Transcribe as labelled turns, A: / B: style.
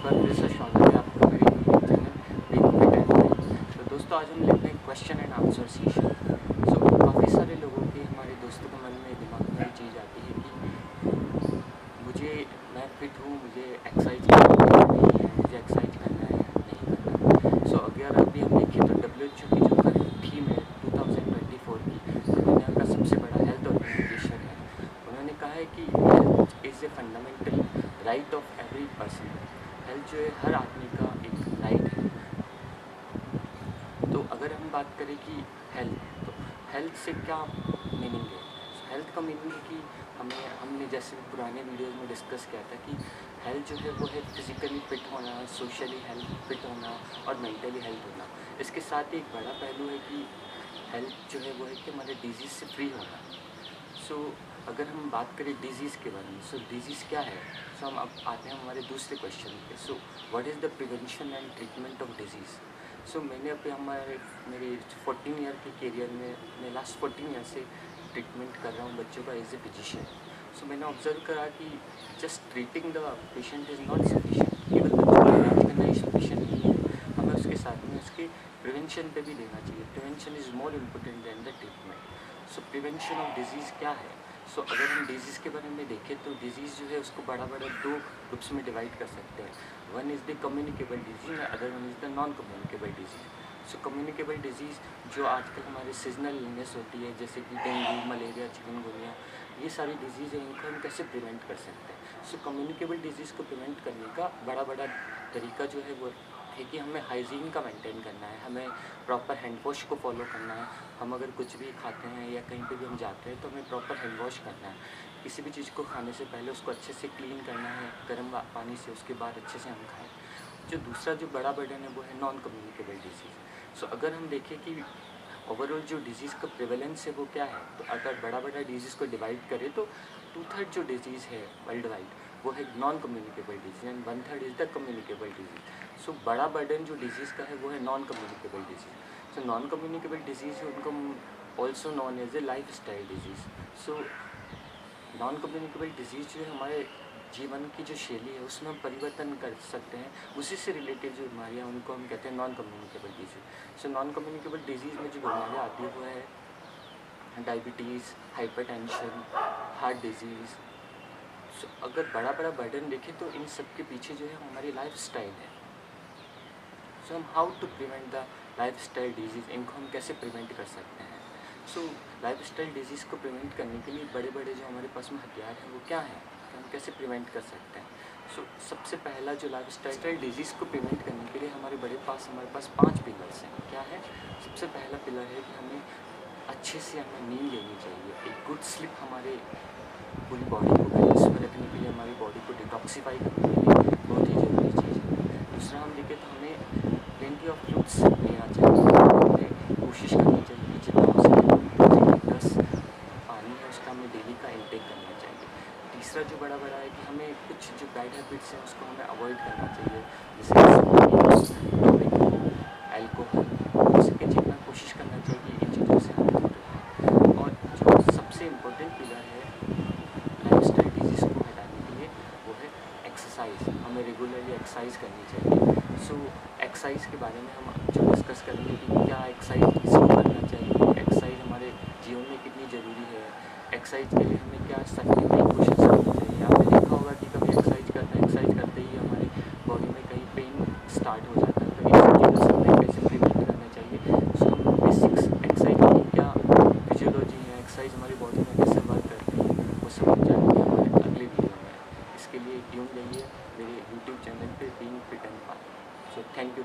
A: बार फिर से स्वागत है आपका मेरे YouTube channel being fit and fine. तो दोस्तों आज हम लेते हैं क्वेश्चन एंड आंसर सेशन। काफ़ी सारे लोगों के हमारे दोस्तों के मन में दिमाग में ये चीज़ आती है कि मैं फिट हूँ, मुझे एक्सरसाइज करना है नहीं है, मुझे एक्सरसाइज करना है नहीं करना। अगर अभी हम देखें तो WHO की जो करंट थीम है 2024 की, दुनिया का सबसे बड़ा हेल्थ ऑर्गेनाइजेशन है, उन्होंने कहा है कि health is a fundamental right of every person. Health जो है हर आदमी का एक राइट है। तो अगर हम बात करें कि हेल्थ से क्या मीनिंग है, हेल्थ का मीनिंग है कि हमने जैसे पुराने वीडियोस में डिस्कस किया था कि हेल्थ जो है वो है फिज़िकली फिट होना, सोशली हेल्थ फिट होना और मेंटली हेल्थ होना। इसके साथ ही एक बड़ा पहलू है कि हेल्थ जो है वो है कि हमारे डिजीज़ से फ्री होना। अगर हम बात करें डिजीज़ के बारे में, डिजीज़ क्या है, हम अब आते हैं हमारे दूसरे क्वेश्चन पे। What is the prevention and treatment of disease. मैंने मेरे 14 ईयर के करियर में मैं लास्ट 14 ईयर से ट्रीटमेंट कर रहा हूँ बच्चों का एज ए फिजिशियन। मैंने ऑब्जर्व करा कि just treating the patient is not sufficient. केवल बच्चों का इलाज करना ही सफिशिएंट नहीं है, हमें उसके साथ में उसके प्रिवेंशन पे भी देना चाहिए। Prevention is more important than the treatment. Prevention of disease क्या है। अगर हम डिजीज़ के बारे में देखें तो डिजीज़ जो है उसको बड़ा दो ग्रुप्स में डिवाइड कर सकते हैं। One is the communicable disease, other one is the non communicable disease. Communicable disease जो आजकल हमारे सीजनल इलनेस होती है, जैसे कि डेंगू, मलेरिया, चिकनगुनिया, ये सारी डिजीज़ है, इनको हम कैसे प्रिवेंट कर सकते हैं। कम्युनिकेबल डिजीज़ को प्रिवेंट करने का बड़ा तरीका जो है वो है कि हमें हाइजीन का मेंटेन करना है, हमें प्रॉपर हैंड वॉश को फॉलो करना है। हम अगर कुछ भी खाते हैं या कहीं पे भी हम जाते हैं तो हमें प्रॉपर हैंड वॉश करना है। किसी भी चीज़ को खाने से पहले उसको अच्छे से क्लीन करना है गर्म पानी से, उसके बाद अच्छे से हम खाएँ। जो दूसरा जो बड़ा बर्डन है वो है नॉन कम्युनिकेबल डिजीज़। अगर हम देखें कि ओवरऑल जो डिज़ीज़ का प्रेवलेंस है वो क्या है, तो अगर बड़ा डिजीज़ को डिवाइड करें तो 2/3 जो डिजीज़ है वर्ल्ड वाइड वो है non communicable disease and 1/3 is the communicable disease. बड़ा बर्डन जो डिजीज़ का है वो है non communicable disease. Non communicable disease है उनको also known as a life style disease. Non communicable disease जो है हमारे जीवन की जो शैली है उसमें हम परिवर्तन कर सकते हैं, उसी से रिलेटेड जो बीमारियाँ उनको हम कहते हैं non communicable disease. Non communicable disease में जो बीमारियाँ आती है वो है डायबिटीज़, हाइपरटेंशन, हार्ट डिजीज़। अगर बड़ा बर्डन देखें तो इन सब के पीछे जो है हमारी लाइफ स्टाइल है। हम how to prevent the life style disease, इनको हम कैसे प्रिवेंट कर सकते हैं। लाइफ स्टाइल डिजीज़ को प्रिवेंट करने के लिए बड़े जो हमारे पास में हथियार हैं वो क्या हैं, कि हम कैसे प्रिवेंट कर सकते हैं। सबसे पहला जो लाइफ स्टाइल डिजीज़ को प्रिवेंट करने के लिए हमारे पास 5 पिलर्स हैं। क्या है, सबसे पहला पिलर है कि हमें अच्छे से हमें नींद लेनी चाहिए। एक गुड स्लीप हमारे पूरी बॉडी को बैलेंस में रखने के लिए, हमारी बॉडी को डिटॉक्सीफाई करने के लिए बहुत ही ज़रूरी चीज़ है। दूसरा हम देखें तो हमें प्लेंटी ऑफ फ्रूट्स लेना चाहिए। हमें कोशिश करनी चाहिए कि जितना हो सके 3 लीटर्स पानी है उसका हमें डेली का इंटेक करना चाहिए। तीसरा जो बड़ा है कि हमें कुछ जो बैड हैबिट्स हैं उसको हमें अवॉइड करना चाहिए, जैसे अल्कोहल, हो सके जितना कोशिश करना चाहिए इन चीज़ों से हम दूर रहें। और जो सबसे इम्पोर्टेंट पिलर है लाइफ स्टाइल डिजीज़ को हटाने के लिए वो है एक्सरसाइज। हमें रेगुलरली एक्सरसाइज करनी चाहिए। एक्सरसाइज के बारे में हम जो डिस्कस करेंगे कि क्या एक्सरसाइज किसको करना चाहिए, एक्सरसाइज हमारे जीवन में कितनी ज़रूरी है, एक्सरसाइज के लिए हमें क्या सर्टिफाइड क्वेश्चन करना चाहिए। आपने देखा होगा कि कभी एक्सरसाइज करते ही हमारी बॉडी में कहीं पेन स्टार्ट हो जाता है, तो इन सब चीज़ों से हमें कैसे प्रिवेंट करना चाहिए। हम बेसिक्स एक्सरसाइज की क्या फिजियोलॉजी है, एक्सरसाइज हमारी बॉडी में कैसे वर्क करती है, वो समझ जाएंगे हमारे अगले वीडियो में। इसके लिए ट्यून रहिए मेरे यूट्यूब चैनल पे being fit and fine. Thank you.